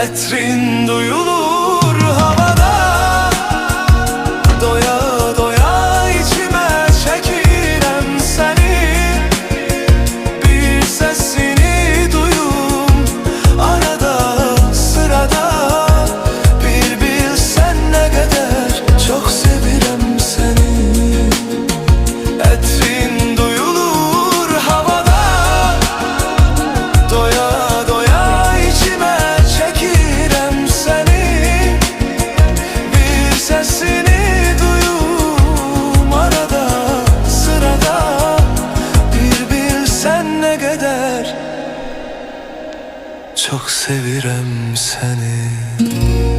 Etrin duyulur havada, doya doya içime çekirem seni. Bir sesini duyum arada sırada, bir bilsen ne kadar çok sevirem seni. Etrin duyulur havada, doya doya içime çekirem seni. Bir sesini duyum arada sırada, bir bilsen ne kadar çok sevirem seni.